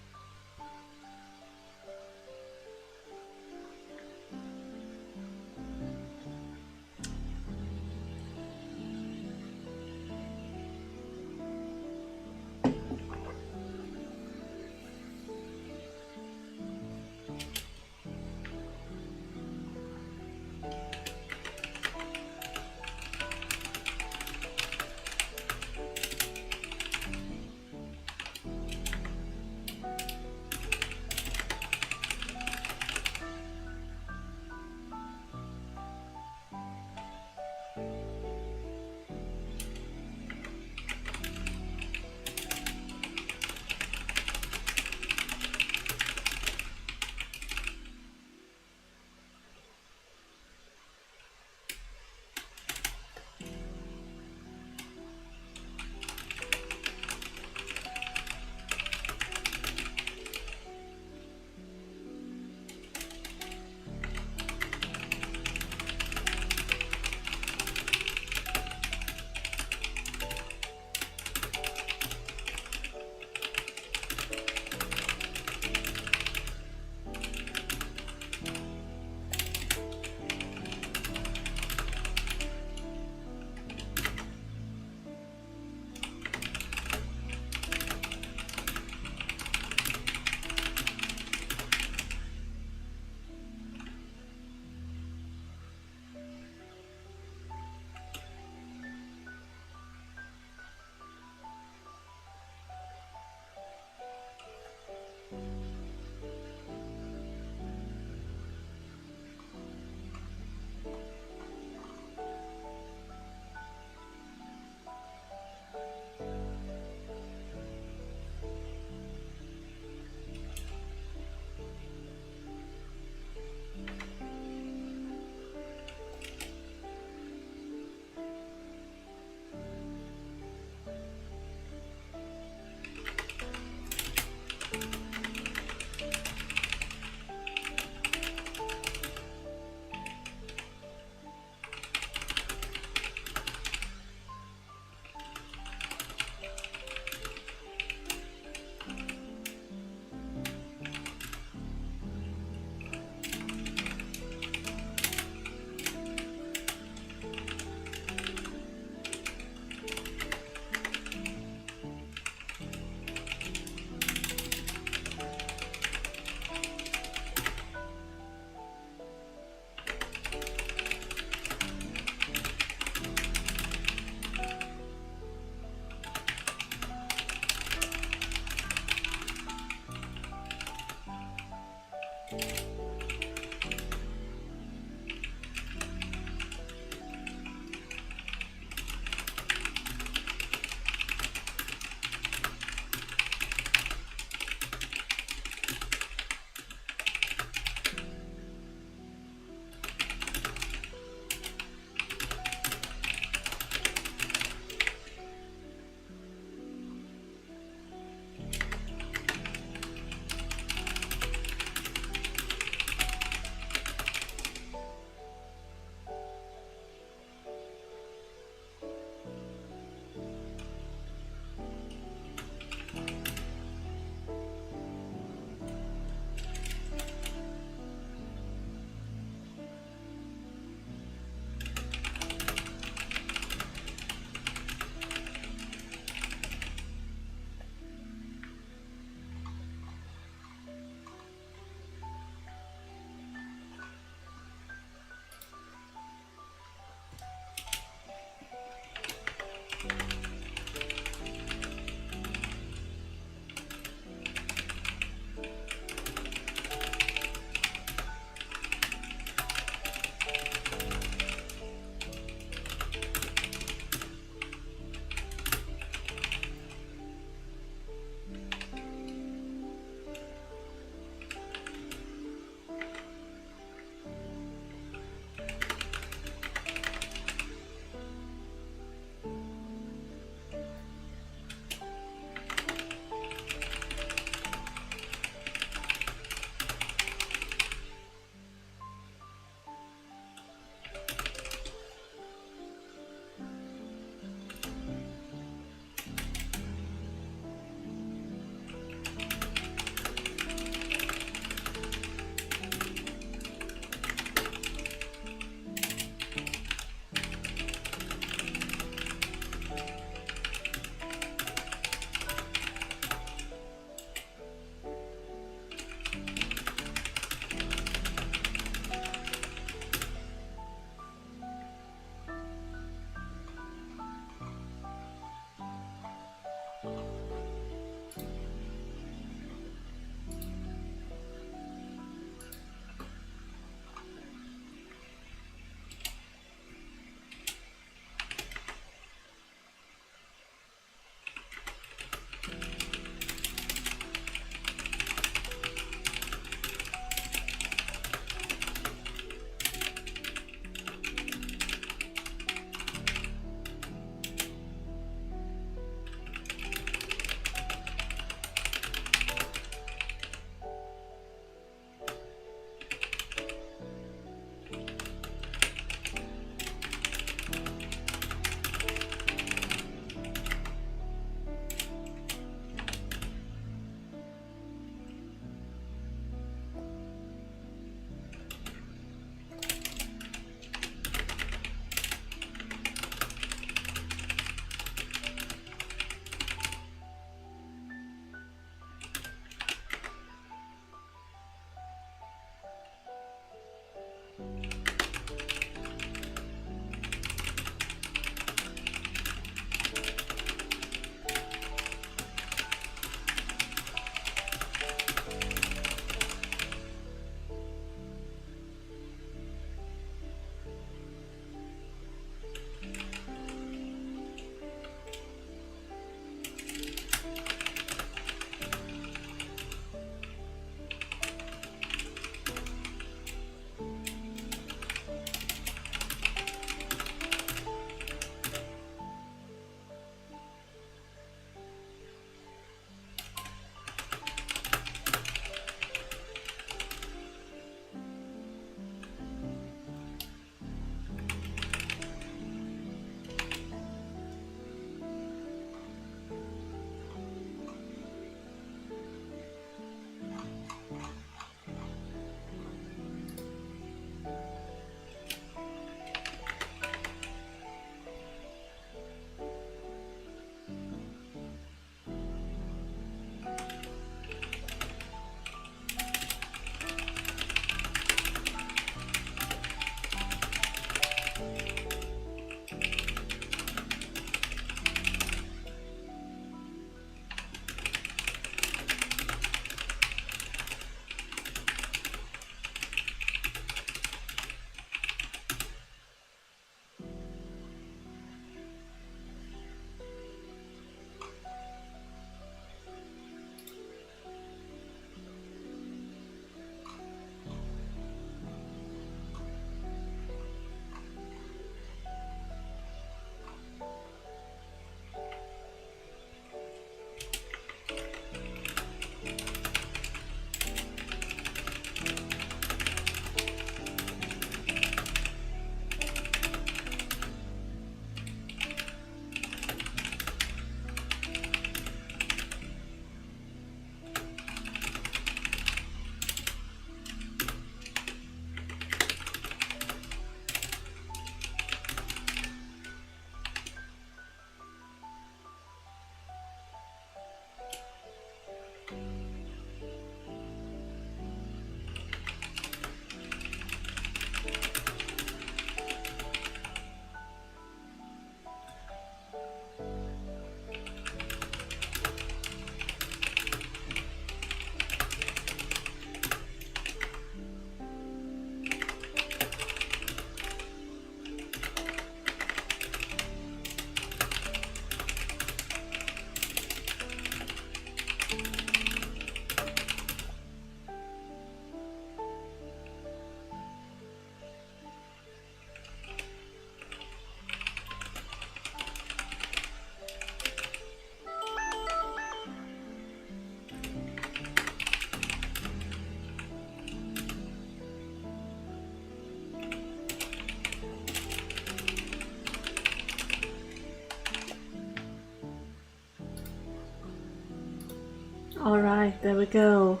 A: Alright, there we go.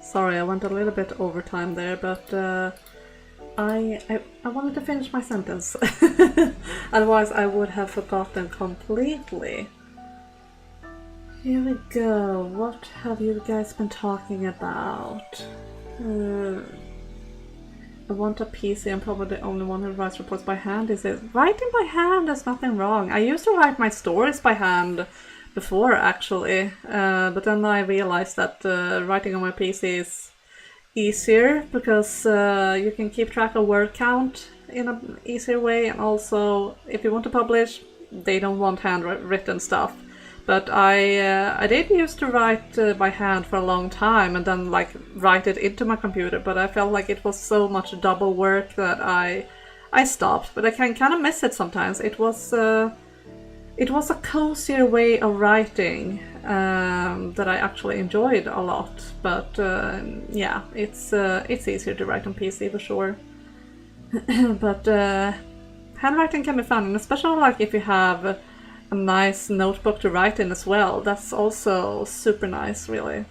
A: Sorry, I went a little bit over time there, but I wanted to finish my sentence. Otherwise I would have forgotten completely. Here we go. What have you guys been talking about? I want a PC. I'm probably the only one who writes reports by hand. Is it? Writing by hand, there's nothing wrong. I used to write my stories by hand before, actually. But then I realized that writing on my PC is easier because you can keep track of word count in an easier way. And also, if you want to publish, they don't want handwritten stuff. But I did used to write by hand for a long time and then like write it into my computer, but I felt like it was so much double work that I stopped. But I can kind of miss it sometimes. It was a cozier way of writing that I actually enjoyed a lot. But yeah, it's easier to write on PC for sure. But handwriting can be fun, and especially like if you have a nice notebook to write in as well. That's also super nice, really.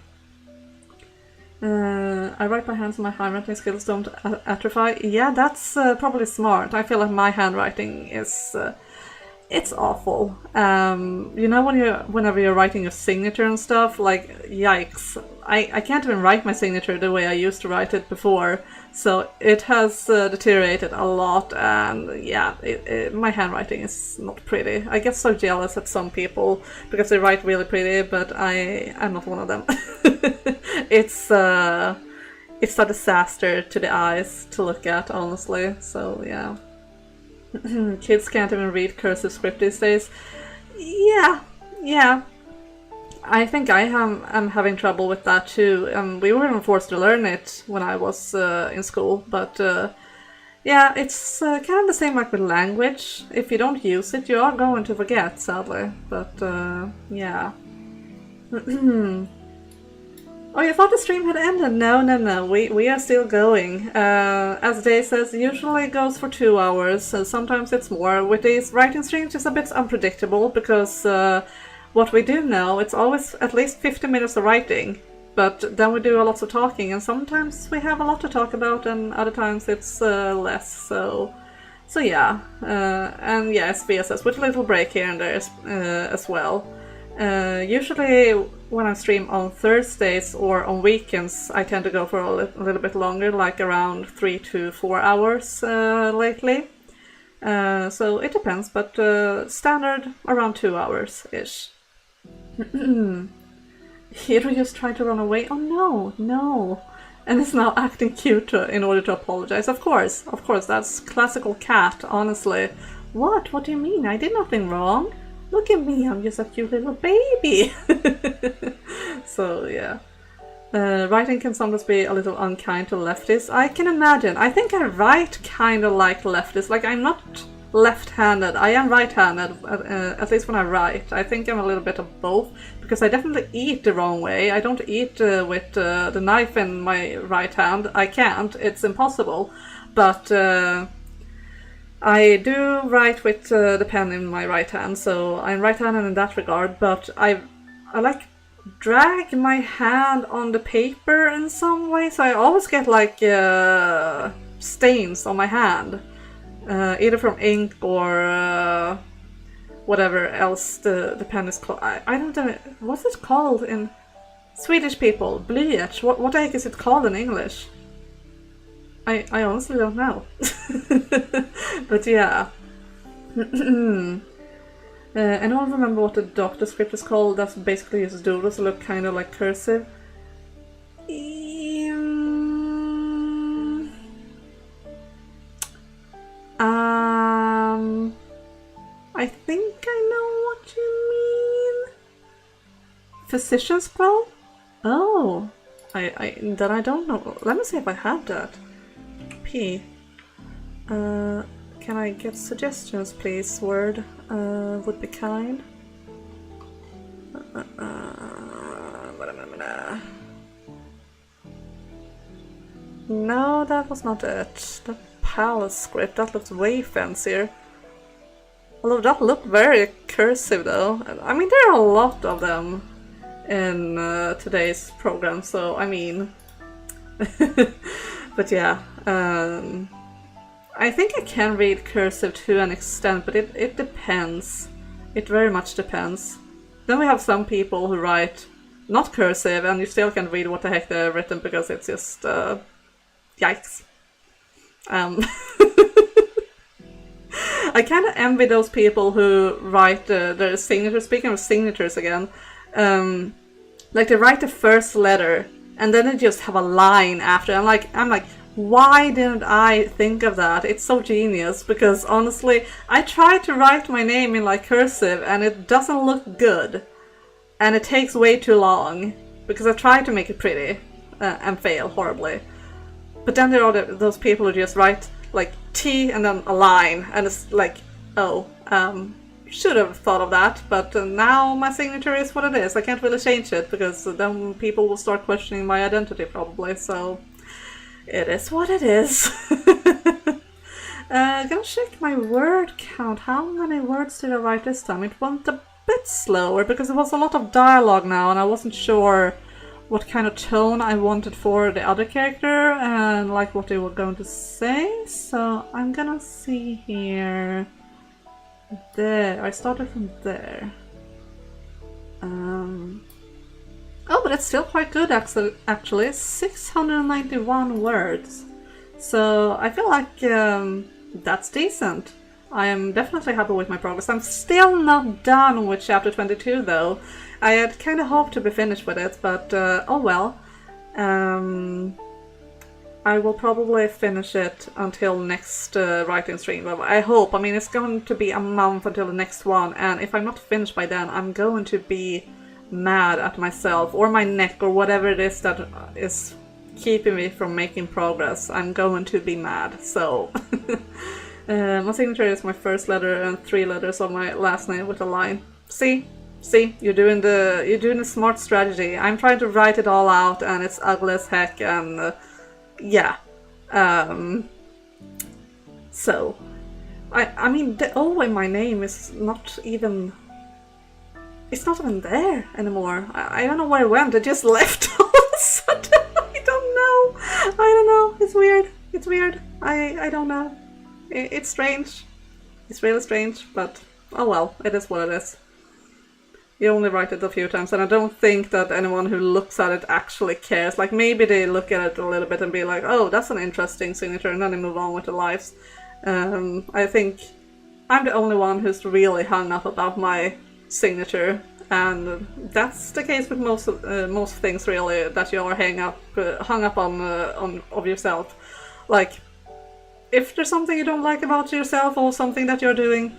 A: I write by hand so my handwriting skills don't atrophy. Yeah, that's probably smart. I feel like my handwriting is it's awful. You know, whenever you're writing your signature and stuff, like, yikes. I can't even write my signature the way I used to write it before. So it has deteriorated a lot, and yeah, my handwriting is not pretty. I get so jealous at some people because they write really pretty, but I'm not one of them. It's a disaster to the eyes to look at, honestly. So yeah. Kids can't even read cursive script these days. Yeah. I think I'm having trouble with that too. We were even forced to learn it when I was in school, but yeah, it's kind of the same like with language. If you don't use it, you are going to forget, sadly. But yeah. Oh, you thought the stream had ended? No. We are still going. As Day says, usually it goes for 2 hours, so sometimes it's more. With these writing streams, it's a bit unpredictable because what we do know, it's always at least 50 minutes of writing, but then we do a lot of talking, and sometimes we have a lot to talk about, and other times it's less. So yeah, and yeah, as Svea says, with a little break here and there as well. Usually when I stream on Thursdays or on weekends, I tend to go for a little bit longer, like around 3 to 4 hours lately. So it depends, but standard around 2 hours-ish. Hiro just tried to run away. Oh no. And is now acting cute in order to apologize. Of course, that's classical cat, honestly. What do you mean? I did nothing wrong. Look at me, I'm just a cute little baby. So yeah. Writing can sometimes be a little unkind to leftists. I can imagine. I think I write kind of like leftists. Like, I'm not left-handed. I am right-handed, at least when I write. I think I'm a little bit of both, because I definitely eat the wrong way. I don't eat with the knife in my right hand. I can't. It's impossible. But I do write with the pen in my right hand, so I'm right-handed in that regard. But I like drag my hand on the paper in some way, so I always get like stains on my hand. Either from ink or whatever else the pen is called. I don't know. What's it called in Swedish people? Blyerts. What the heck is it called in English? I honestly don't know. But yeah. Anyone remember what the doctor script is called? That's basically just doodles that look kind of like cursive. I think I know what you mean. Physician scroll? Oh, then I don't know. Let me see if I have that. P. Can I get suggestions, please? Word would be kind. No, that was not it. The palace script, that looks way fancier. Although that looked very cursive though. I mean, there are a lot of them. in today's program, so I mean, but yeah, I think I can read cursive to an extent, but it depends. It very much depends. Then we have some people who write not cursive and you still can read what the heck they've written because it's just yikes. I kind of envy those people who write their signatures. Speaking of signatures again, like they write the first letter and then they just have a line after. I'm like, why didn't I think of that? It's so genius, because honestly, I tried to write my name in like cursive and it doesn't look good. And it takes way too long, because I tried to make it pretty and fail horribly. But then there are those people who just write like T and then a line, and it's like, oh, should have thought of that, but now my signature is what it is. I can't really change it, because then people will start questioning my identity probably, so it is what it is. Gonna check my word count. How many words did I write this time? It went a bit slower because there was a lot of dialogue now and I wasn't sure what kind of tone I wanted for the other character and like what they were going to say. So I'm gonna see here. There, I started from there. Oh, but it's still quite good actually. 691 words. So I feel like that's decent. I am definitely happy with my progress. I'm still not done with chapter 22 though. I had kind of hoped to be finished with it, but oh well. I will probably finish it until next writing stream. I hope. I mean, it's going to be a month until the next one, and if I'm not finished by then, I'm going to be mad at myself or my neck or whatever it is that is keeping me from making progress. I'm going to be mad. So my signature is my first letter and 3 letters of my last name with a line. See, you're doing the smart strategy. I'm trying to write it all out and it's ugly as heck, and yeah. So I mean the O in my name is not even, it's not even there anymore. I don't know where it went. It just left all of a sudden. I don't know. It's weird. I don't know. It's strange. It's really strange, but oh well, it is what it is. You only write it a few times, and I don't think that anyone who looks at it actually cares. Like, maybe they look at it a little bit and be like, oh, that's an interesting signature, and then they move on with their lives. I think I'm the only one who's really hung up about my signature, and that's the case with most things really that you are hung up on of yourself. Like, if there's something you don't like about yourself or something that you're doing,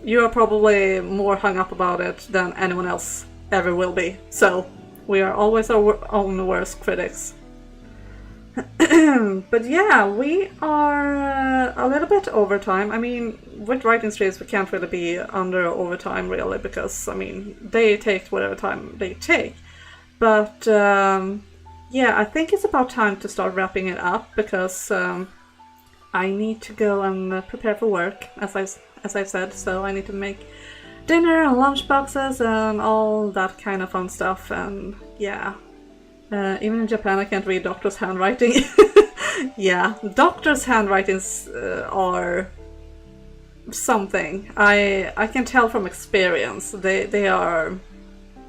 A: you are probably more hung up about it than anyone else ever will be. So we are always our own worst critics. But yeah, we are a little bit over time. I mean, with writing streams we can't really be under overtime really, because I mean they take whatever time they take. But yeah, I think it's about time to start wrapping it up, because I need to go and prepare for work, as I've said, so I need to make dinner and lunch boxes and all that kind of fun stuff, and yeah. Even in Japan I can't read doctors' handwriting. Yeah, doctors' handwritings are something. I can tell from experience. They are...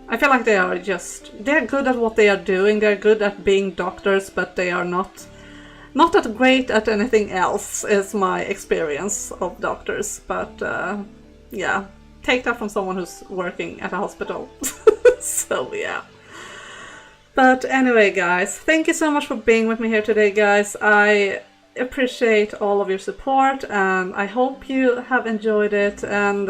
A: I feel like they're good at what they are doing, they're good at being doctors, but they are not that great at anything else, is my experience of doctors. But yeah, take that from someone who's working at a hospital. So yeah. But anyway guys, thank you so much for being with me here today guys. I appreciate all of your support and I hope you have enjoyed it, and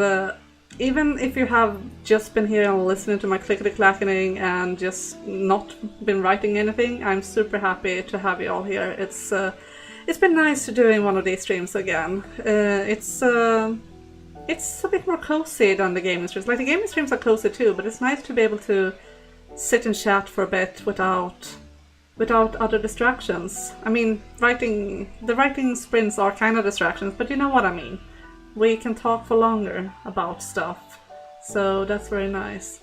A: even if you have just been here and listening to my clickety-clackening and just not been writing anything, I'm super happy to have you all here. It's been nice to doing one of these streams again. It's a bit more cozy than the gaming streams. Like, the gaming streams are cozy too, but it's nice to be able to sit and chat for a bit without other distractions. I mean, the writing sprints are kind of distractions, but you know what I mean. We can talk for longer about stuff, so that's very nice.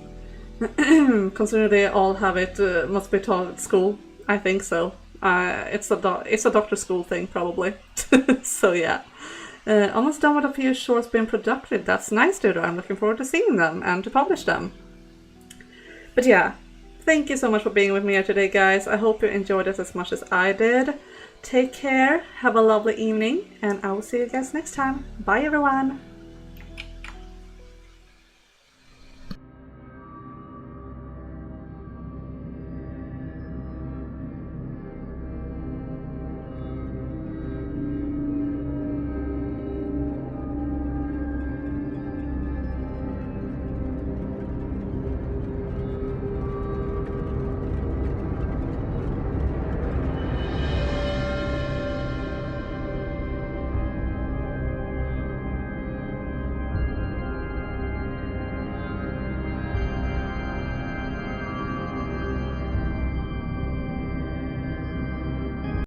A: Considering they all have it, must be taught at school. I think so. It's a doctor school thing, probably. So yeah. Almost done with a few shorts being productive. That's nice, dude. I'm looking forward to seeing them and to publish them. But yeah, thank you so much for being with me here today, guys. I hope you enjoyed it as much as I did. Take care, have a lovely evening, and I will see you guys next time. Bye, everyone!